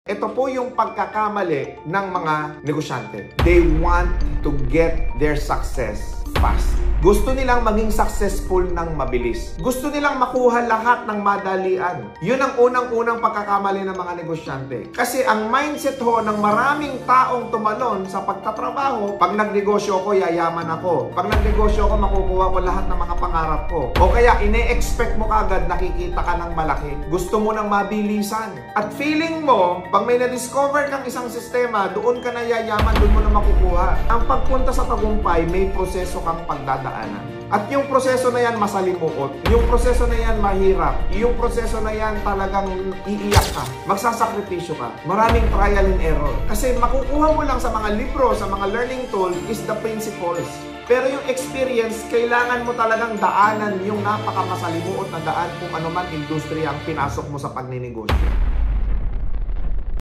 Ito po yung pagkakamali ng mga negosyante. They want to get their success fast. Gusto nilang maging successful ng mabilis. Gusto nilang makuha lahat ng madalian. Yun ang unang-unang pagkakamali ng mga negosyante. Kasi ang mindset ho ng maraming taong tumalon sa pagtatrabaho, pag nagnegosyo ko, yayaman ako. Pag nagnegosyo ko, makukuha ko lahat ng mga pangarap ko. O kaya, ine-expect mo kagad nakikita ka ng malaki. Gusto mo ng mabilisan. At feeling mo, pag may na-discover kang isang sistema, doon ka na yayaman, doon mo na makukuha. Ang pagpunta sa tagumpay, may proseso kang pagdadaanan. At yung proseso na yan masalimuot, yung proseso na yan mahirap, yung proseso na yan talagang iiyak ka, magsasakripisyo ka, maraming trial and error. Kasi makukuha mo lang sa mga libro, sa mga learning tool is the principles. Pero yung experience, kailangan mo talagang daanan yung napakamasalimuot na daan kung ano man industriya ang pinasok mo sa pagninegosyo.